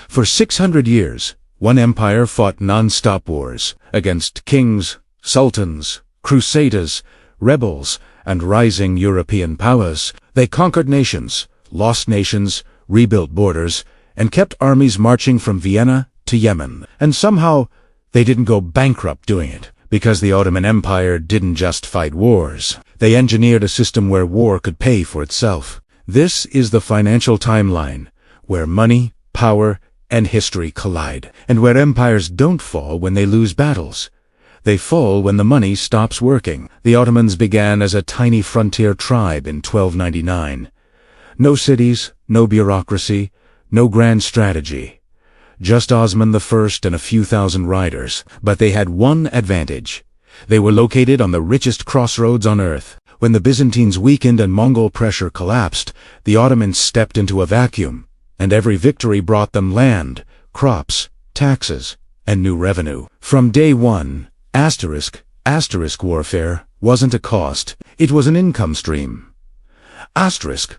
For 600 years, one empire fought non-stop wars against kings, sultans, crusaders, rebels, and rising European powers. They conquered nations, lost nations, rebuilt borders, and kept armies marching from Vienna to Yemen. And somehow, they didn't go bankrupt doing it, because the Ottoman Empire didn't just fight wars. They engineered a system where war could pay for itself. This is the financial timeline, where money, power, and history collide, and where empires don't fall when they lose battles. They fall when the money stops working. The Ottomans began as a tiny frontier tribe in 1299. No cities, no bureaucracy, no grand strategy. Just Osman I and a few thousand riders. But they had one advantage. They were located on the richest crossroads on earth. When the Byzantines weakened and Mongol pressure collapsed, the Ottomans stepped into a vacuum, and every victory brought them land, crops, taxes, and new revenue. From day one, asterisk warfare wasn't a cost, it was an income stream. Asterisk.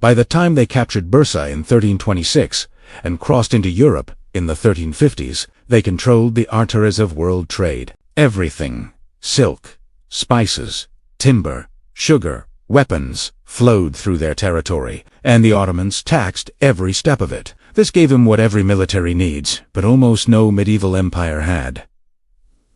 By the time they captured Bursa in 1326 and crossed into Europe in the 1350s, they controlled the arteries of world trade. Everything, silk, spices, timber, sugar, weapons, flowed through their territory, and the Ottomans taxed every step of it. This gave them what every military needs, but almost no medieval empire had.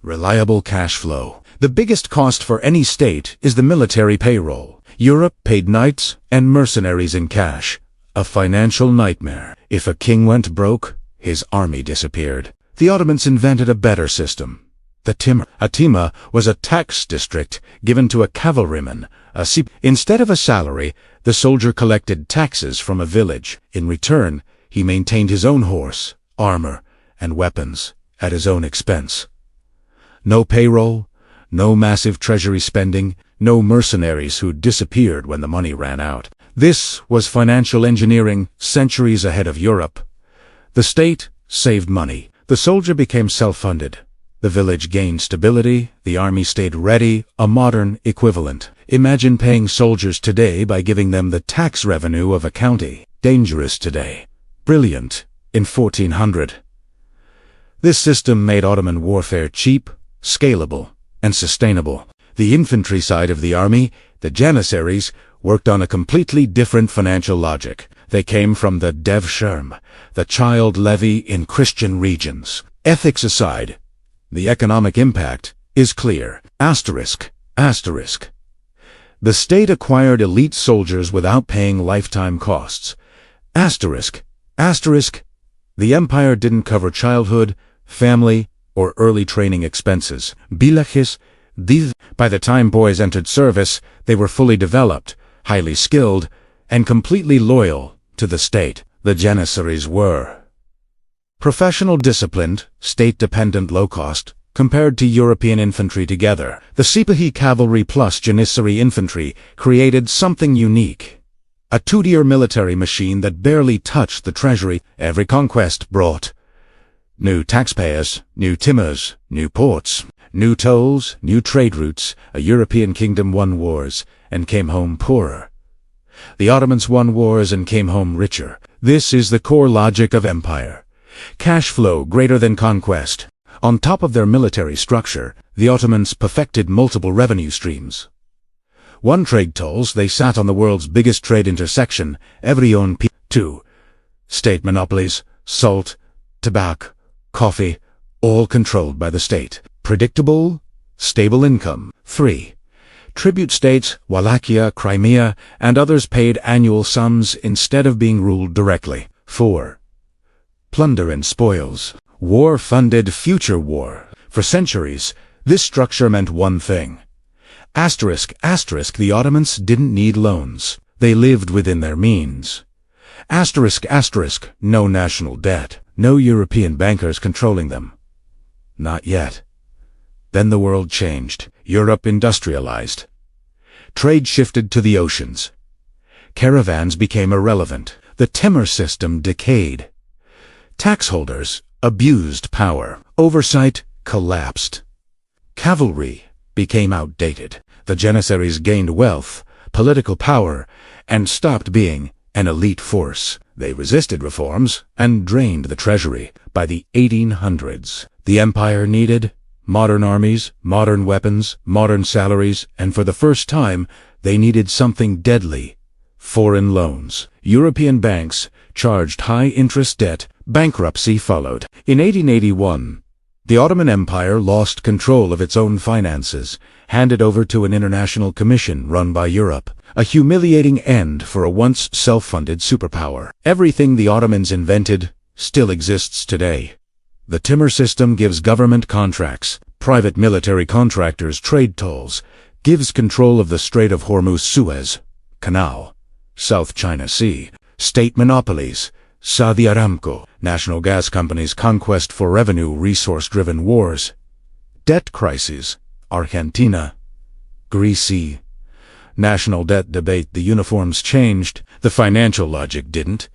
Reliable cash flow. The biggest cost for any state is the military payroll. Europe paid knights and mercenaries in cash. A financial nightmare. If a king went broke, his army disappeared. The Ottomans invented a better system. The timar. A timar was a tax district given to a cavalryman. Instead of a salary, the soldier collected taxes from a village. In return, he maintained his own horse, armor, and weapons at his own expense. No payroll, no massive treasury spending, no mercenaries who disappeared when the money ran out. This was financial engineering centuries ahead of Europe. The state saved money. The soldier became self-funded. The village gained stability. The army stayed ready, a modern equivalent. Imagine paying soldiers today by giving them the tax revenue of a county. Dangerous today. Brilliant in 1400. This system made Ottoman warfare cheap, scalable, and sustainable. The infantry side of the army, the Janissaries, worked on a completely different financial logic. They came from the devshirm, the child levy in Christian regions. Ethics aside, the economic impact is clear. Asterisk. The state acquired elite soldiers without paying lifetime costs. Asterisk. The empire didn't cover childhood, family, or early training expenses. Bilachis. By the time boys entered service, they were fully developed, highly skilled, and completely loyal to the state. The Janissaries were professional, disciplined, state-dependent, low-cost, compared to European infantry together. The Sipahi cavalry plus Janissary infantry created something unique. A two-tier military machine that barely touched the treasury. Every conquest brought new taxpayers, new timars, new ports, new tolls, new trade routes. A European kingdom won wars and came home poorer. The Ottomans won wars and came home richer. This is the core logic of empire. Cash flow greater than conquest. On top of their military structure, the Ottomans perfected multiple revenue streams. One, trade tolls. They sat on the world's biggest trade intersection, Evrion. 2. State monopolies, salt, tobacco, coffee, all controlled by the state. Predictable, stable income. 3. Tribute states, Wallachia, Crimea, and others paid annual sums instead of being ruled directly. 4. Plunder and spoils. War funded future war. For centuries, this structure meant one thing. The Ottomans didn't need loans. They lived within their means. No national debt. No European bankers controlling them. Not yet. Then the world changed. Europe industrialized. Trade shifted to the oceans. Caravans became irrelevant. The timar system decayed. Tax holders abused power. Oversight collapsed. Cavalry became outdated. The Janissaries gained wealth, political power, and stopped being an elite force. They resisted reforms and drained the treasury. By the 1800s, the empire needed modern armies, modern weapons, modern salaries, and for the first time, they needed something deadly: foreign loans. European banks charged high-interest debt. Bankruptcy followed. In 1881, the Ottoman Empire lost control of its own finances, handed over to an international commission run by Europe. A humiliating end for a once self-funded superpower. Everything the Ottomans invented still exists today. The timar system gives government contracts, private military contractors trade tolls, gives control of the Strait of Hormuz, Suez Canal, South China Sea, state monopolies, Saudi Aramco, national gas companies, conquest for revenue, resource-driven wars, debt crises, Argentina, Greece, national debt debate. The uniforms changed, the financial logic didn't.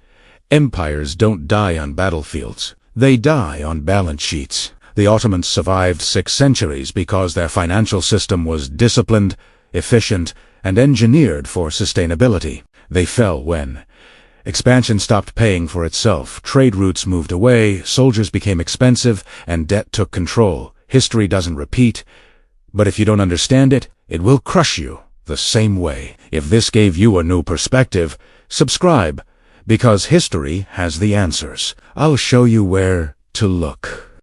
Empires don't die on battlefields. They die on balance sheets. The Ottomans survived 6 centuries because their financial system was disciplined, efficient, and engineered for sustainability. They fell when expansion stopped paying for itself, trade routes moved away, soldiers became expensive, and debt took control. History doesn't repeat, but if you don't understand it, it will crush you the same way. If this gave you a new perspective, subscribe, because history has the answers. I'll show you where to look.